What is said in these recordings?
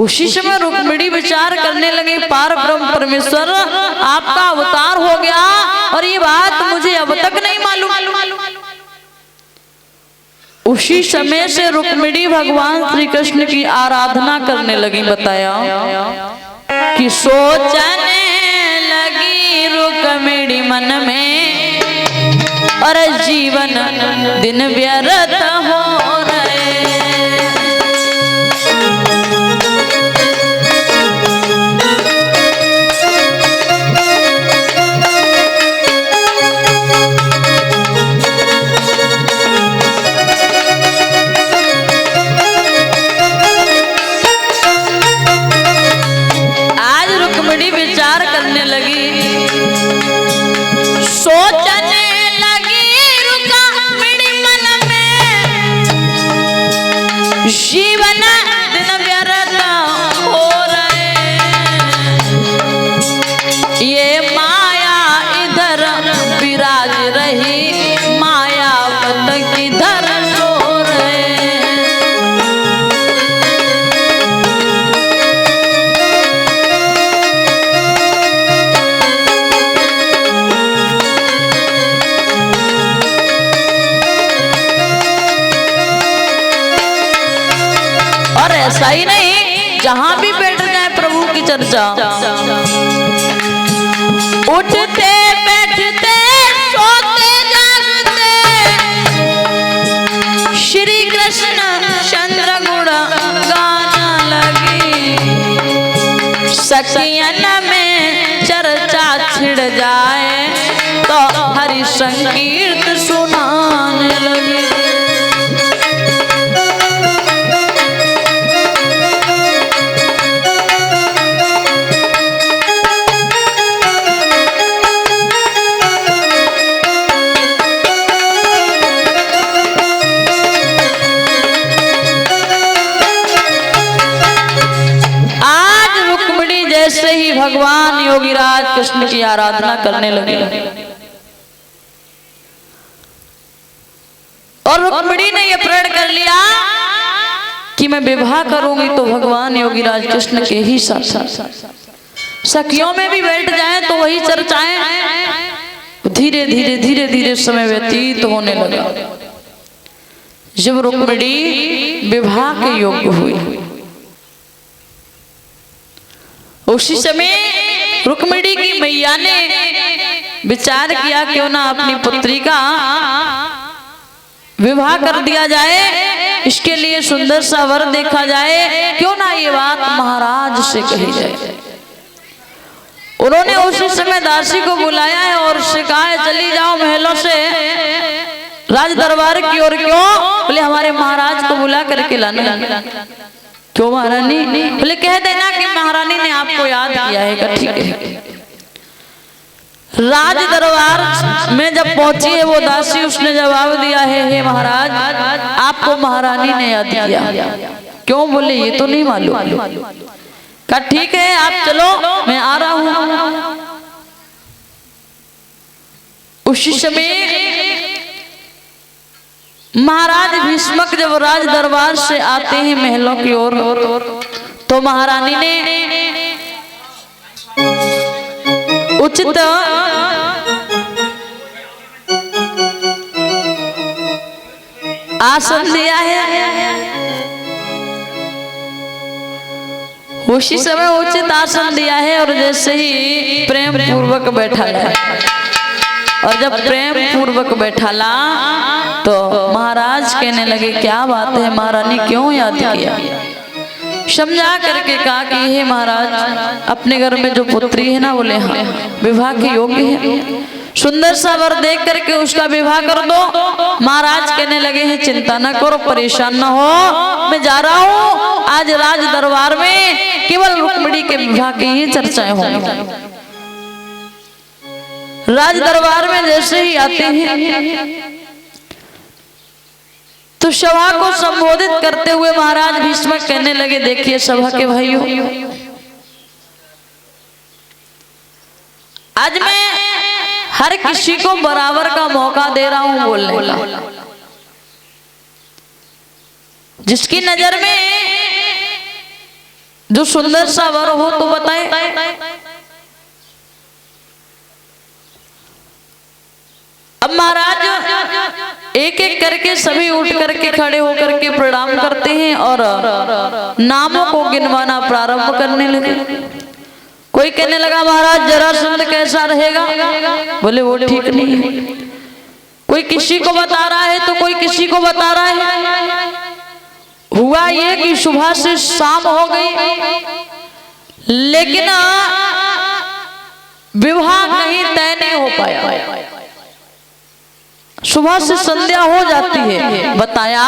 उसी समय रुक्मिणी विचार करने लगे, पार ब्रह्म परमेश्वर आपका अवतार हो गया और ये बात मुझे अब तक नहीं मालूम। उसी समय से रुक्मिणी भगवान श्री कृष्ण की आराधना करने लगी। बताया कि सोचने लगी रुक्मिणी मन में, और जीवन दिन व्यर्थ हो रहे। आज रुक्मिणी विचार करने लगी, सोचने जीवन दिन व्यर्थ हो रहे। ये माया इधर विराज रही, मायावत किधर सो रहे। और ऐसा ही नहीं, जहां भी बैठ जाए प्रभु की चर्चा, उठते बैठते सोते जागते श्री कृष्ण चंद्र गुण गाना लगी। सखियन में चर्चा छिड़ जाए तो हरि संकीर्त सुनाने लगी। जैसे ही भगवान योगीराज कृष्ण की आराधना करने लगे और रुक्मिणी ने यह प्रण कर लिया कि मैं विवाह करूंगी तो भगवान योगीराज कृष्ण के ही साथ। सखियों में भी बैठ जाए तो वही चर्चाएं। धीरे धीरे धीरे धीरे समय व्यतीत होने लगा। जब रुक्मिणी विवाह के योग्य हुई, उसी समय रुक्मिणी की मैया ने विचार किया क्यों ना अपनी पुत्री का विवाह कर दिया जाए, इसके लिए सुंदर सा वर देखा जाए, क्यों ना ये बात महाराज से कही जाए। उन्होंने उसी समय दासी को बुलाया है और उससे कहा है चली जाओ महलों से राज दरबार की ओर। क्यों? बोले हमारे महाराज को बुला करके लाना। क्यों महारानी? बोले कह देना कि महारानी ने आपको याद किया है। ठीक है। राज दरबार में जब पहुंची है वो दासी, उसने जवाब दिया है हे महाराज आपको महारानी ने याद किया। क्यों? बोले ये तो नहीं मालूम। कहा ठीक है आप चलो मैं आ रहा हूं। उसी समय महाराज भीष्मक जब राज दरबार से आते हैं महलों की ओर, तो महारानी ने उचित आसन दिया है। उसी समय उचित आसन दिया है और जैसे ही प्रेम पूर्वक बैठा है, और जब प्रेम पूर्वक बैठाला तो महाराज कहने लगे क्या बात है महारानी क्यों याद किया? समझा करके कहा कि हे महाराज अपने घर में जो पुत्री है ना, बोले हाँ विवाह के योग्य है, सुंदर सा वर देख करके उसका विवाह कर दो। महाराज कहने लगे हैं चिंता न करो, परेशान न हो, मैं जा रहा हूँ। आज राज दरबार में केवल रुक्मिणी के विवाह की ही चर्चाएं होंगी। राज दरबार में जैसे ही आते हैं तो सभा को संबोधित करते हुए महाराज भीष्म कहने लगे देखिए सभा के भाइयों, आज मैं हर किसी को बराबर का मौका दे रहा हूं बोलने का। जिसकी नजर में जो सुंदर सा वर हो तो बताए। अब महाराज एक एक करके सभी उठ करके खड़े होकर के प्रणाम करते हैं और नामों को गिनवाना प्रारंभ करने लगे। कोई कहने लगा महाराज जरासंध कैसा रहेगा, बोले वो ठीक नहीं है। कोई किसी को बता रहा है तो कोई किसी को बता रहा है। हुआ ये कि सुबह से शाम हो गई, लेकिन विवाह कहीं तय नहीं हो पाया। सुबह से संध्या हो जाती है। बताया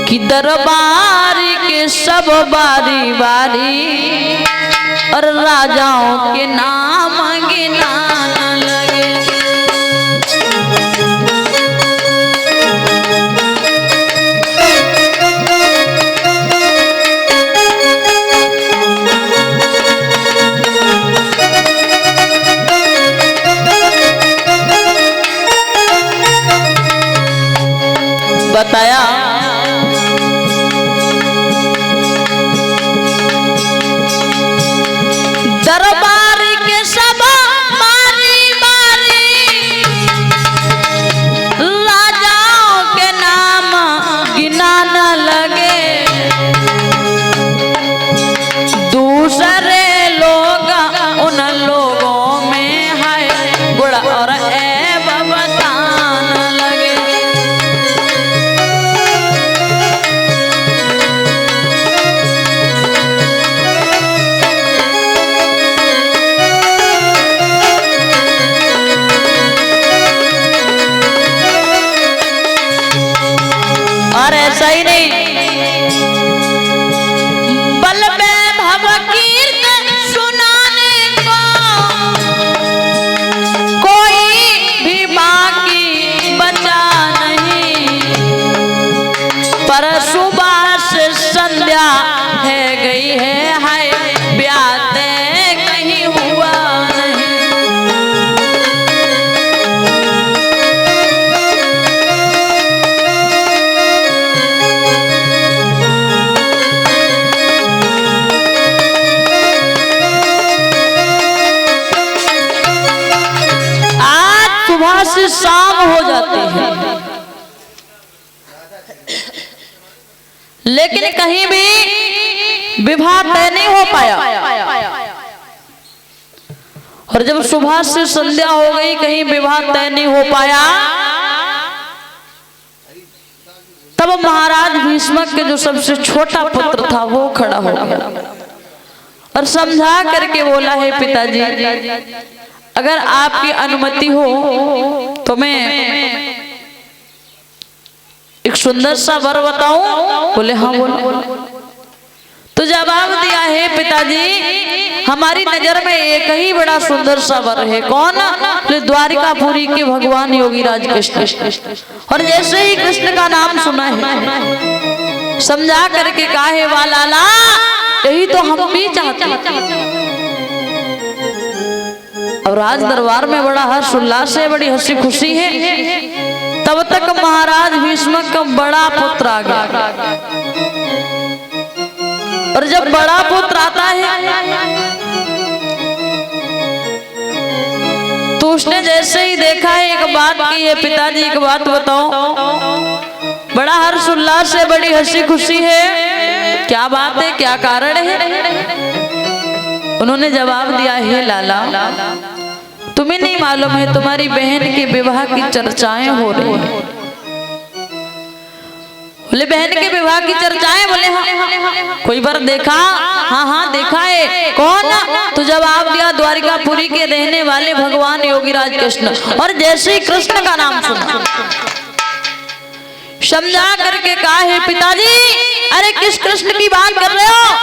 कि दरबार के सब बारी बारी और राजाओं के नाम गिनाना लगे। बताया दरबार के सब बारी बारी राजाओं के नाम गिनाना लगे। दूसरे लोग उन लोगों में है गुण और ऐब बताना लगे। और ऐसा ही नहीं, बल में भवकीर्त सुनाने को कोई भी बाकी बचा नहीं। पर सुबह से संध्या है गई है, हाय ब्याह कहीं हुआ नहीं। सुबह से शाम हो जाती है, लेकिन कहीं भी विवाह तय नहीं हो पाया। और जब सुबह से संध्या हो गई, कहीं विवाह तय नहीं हो पाया, तब महाराज भीष्मक के जो सबसे छोटा पुत्र था वो खड़ा हो गया और समझा करके बोला, है पिताजी अगर आपकी अनुमति हो तो मैं एक सुंदर सा वर बताऊं। बोले हाँ बोलो। तो जवाब दिया, है पिताजी हमारी नजर में एक ही बड़ा सुंदर सा वर है। कौन? बोले द्वारिकापुरी के भगवान योगीराज कृष्ण। और जैसे ही कृष्ण का नाम सुना है, समझा करके कहा है वाला यही तो हम भी चाहते। अब राज दरबार में बड़ा हर्ष उल्लास है, बड़ी हंसी खुशी है। तब तक महाराज भीष्मक का बड़ा पुत्र आ गया। और जब बड़ा पुत्र आता है तो उसने जैसे ही देखा है, एक बात की है पिताजी एक बात बताओ। बड़ा हर्ष उल्लास है, बड़ी हंसी खुशी है, क्या बात है, क्या कारण है? उन्होंने जवाब दिया, है लाला तुम्हें नहीं मालूम है तुम्हारी बहन के विवाह की चर्चाएं हो रही हैं। बोले बहन के विवाह की चर्चाएं? बोले हाँ। कोई बार देखा? हाँ देखा है। कौन? तो जवाब दिया द्वारिकापुरी के रहने वाले भगवान योगीराज कृष्ण। और जैसे ही कृष्ण का नाम सुना, समझा करके कहा, है पिताजी अरे किस कृष्ण की बात कर रहे हो?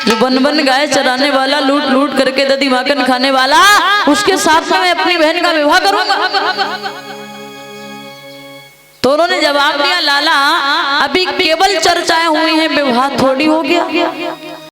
जो बन गाय चराने वाला, लूट लूट करके दधी माखन खाने वाला, उसके साथ में मैं अपनी बहन का विवाह करूंगा। तो उन्होंने जवाब दिया, लाला अभी केवल चर्चाएं हुई हैं, विवाह थोड़ी हो गया।